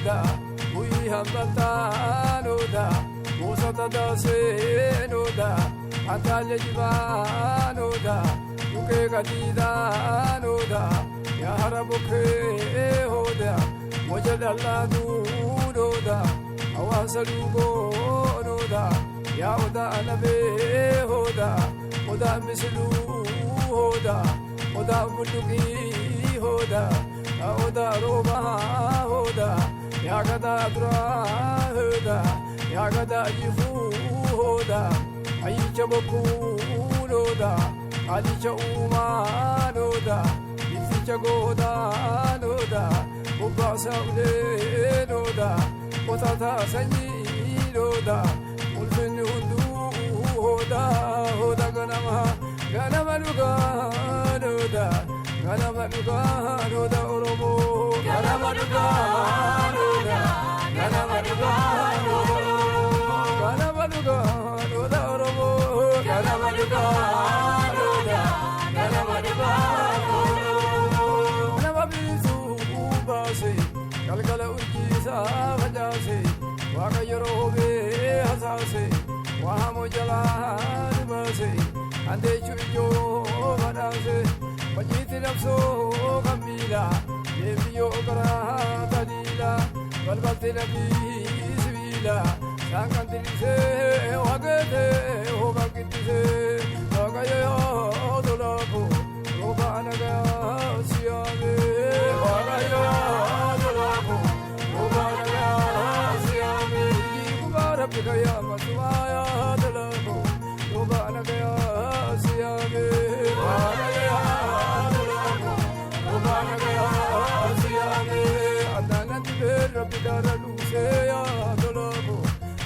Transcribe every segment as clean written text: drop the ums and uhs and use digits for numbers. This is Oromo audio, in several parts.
noda Uyi hambata noda Musata dase noda Antalya jiba noda Duke katida noda Ya harabuke hoda Mojadalla du noda Awasa dugo noda Ya oda anabe hoda Oda mislu hoda Oda muluki hoda Oda roba hoda Ya gada dura hoda Ya gada jifu hoda Ayicha boku hoda Alicha uma hoda Isicha goda hoda Ubasa ude hoda Otata sanyi hoda Ulfin hundu hoda Hoda ganama duga hoda Ganama duga hoda oromo Ganama duga hoda Ganama duga hoda oromo Ganama duga hoda oromo Ganama duga hoda Ganama duga hoda oromo Ganama bisu ubase Kalkala urjisa vajase Waka yorobe hasase Wahamo jala dubase Ande chujo vadase Pajiti nafso kamila Yebiyo kara tadila Balbati nabi sivila Sankantirise wagete Hogakitise Wagayo dolako Roba anaga siyame Wagayo dolako Roba anaga siyame Yikubara pikaya matuaya dolako Roba anaga siyame Wagayo dolako Roba anaga siyame Adanati bera bidara luseya dolako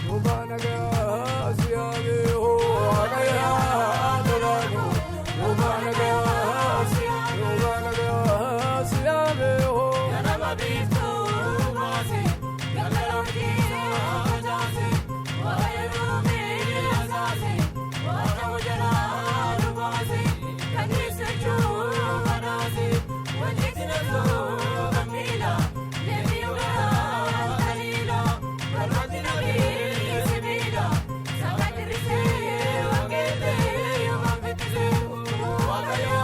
Roba anaga siyame Wagayo dolako Roba anaga siyame Roba anaga siyame Ganama bisu wasi Galalo kisa jasi Wagayo me asasi Wagayo jala lubasi Kanisa chu manasi Wajiti nazo kamila Lebiyo gara kalila Balbati nabi sibila Sakatirise wangete Yumangitise Wagayo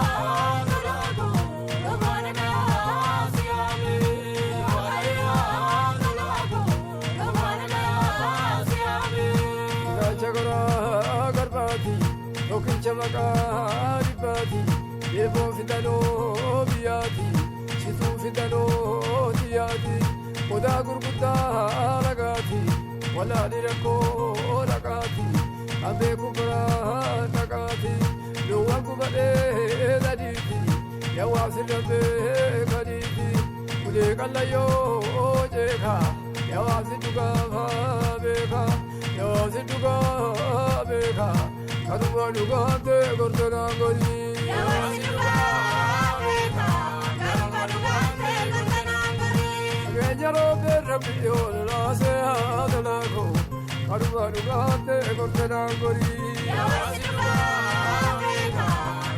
dolako Lubanaga siyame Wagayo dolako Lubanaga siyame Gachagara garbati Tokincha makaribati Yebon fidano biyati Situ fidano diyati Oda gurgudda lagati Wala dirako lagati Ambe kubra lagati Luwan kubade daditi Yawasi lambe kaditi Ude kalayo jeka Yawasi duga beka Yawasi duga beka Kaduma duga te gordana gori Yawasi duga beka Kaduma duga te gordana gori Genjaro berrabiyo lase adalako Kaduma duga te gordana gori Yawasi duga beka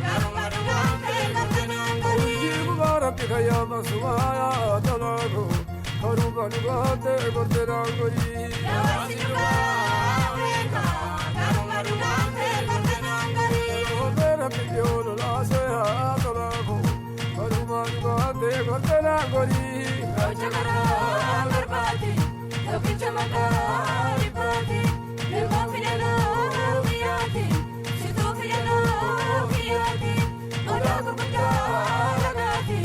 Kaduma duga te gordana gori Yikubara pikaya masumaya adalako Kaduma duga te gordana gori Yawasi duga beka Kaduma duga te gordana gori Berrabiyo lase adalako Kaduma duga te gordana gori Gachagara garbati Tokincha makaribati Yebon fidano biyati Situ fidano biyati Oda gurgudda lagati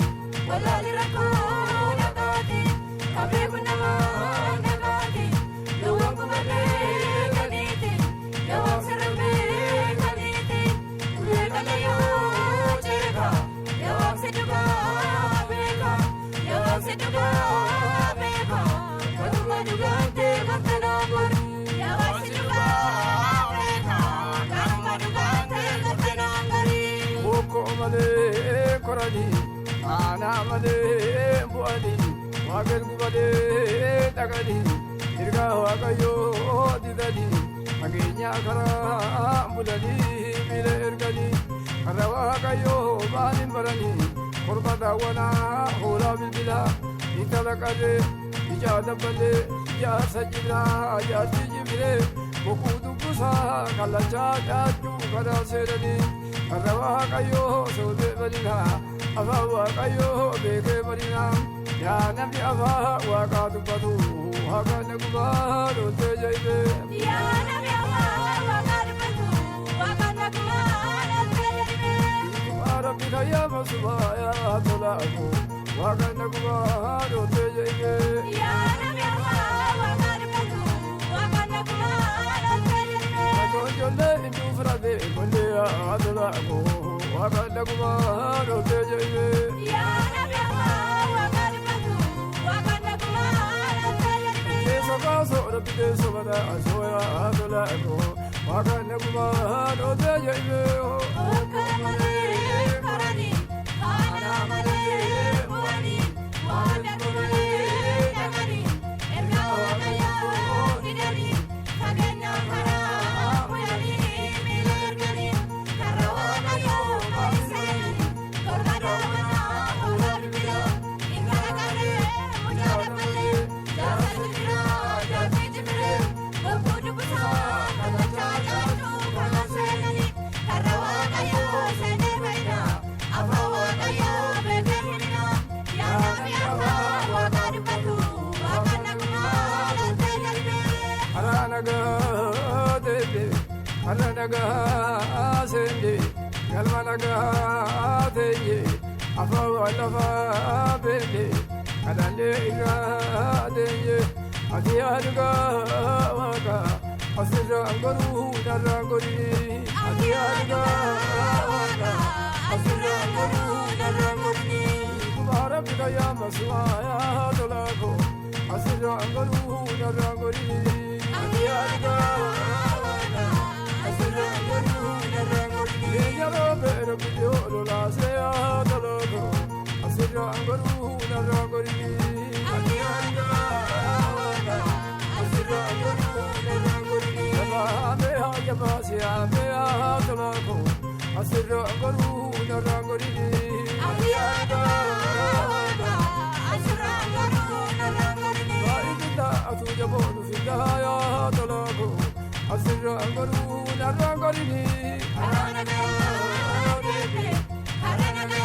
Wala dirako lagati Kabe kunama nagati Luwan kubade kaditi Yawak sarambe kaditi Ule kalayo jeka Yawak seduga beka Yawak seduga beka Kaduma duga te gordana gori Yawak seduga beka Kaduma duga te gordana gori Oko male korani Ana male buani Wagar gubade tagadi Irga wakayo didadi Agenya kara bulani Bile irgani Kara wakayo banin barani Korba dawana hula bilbila Itala kade Ijada bale ya sajira ya tijire bokudu kusa kala cha chu kada serani arawa kayo sode balina abawa kayo beke balina ya nabi aba wa kadu badu haga nagba do te jaibe ya nabi aba wa kadu badu haga nagba do te jaibe arabi kaya masubaya tolaku haga nagba do te jaibe ya nabi aba wa kadu badu haga nagba do te jaibe jolle indu frade bolle adlaku haga nagba do te jaibe ya nabi aba wa kadu badu haga nagba do te jaibe sokaso rabbi sobada asoya adlaku haga nagba do te jaibe Karamale, karani, karamale, buani, waadamale, nagani, ergawadaya, nidani, kagenya kara, muyani, milergani, karawadaya, maisani, korgadamana, korgadbila, ingaragare, mujadamale, jasajira, jasijibire, bukudubusa, kalachajaju, kalasenani, karawadaya, senebaina, afawadayo, bekenina, ya nabi aba, wakadubatu, wakanagma, lantejalbe. Aranaga dede, aranaga sende, galmanaga deye, afawalafa bende, kadande iga deye, adiyaduga waka, asira angoru narangori, adiyaduga waka, asira angoru narangori, kumara bidaya maswaya dolako, asira angoru narangori, adiyaduga waka, asira angoru narangori, yaro bero biyo dola seya dolako, asira angoru narangori, adiyaduga waka, asira angoru narangori, yaba meha yaba seya meha dolako, asira angoru narangori, adiyaduga waka, Asura garu narangani, Vaidita atu jabodu fidaya talago asira angaru narangarini karanaga, karanaga,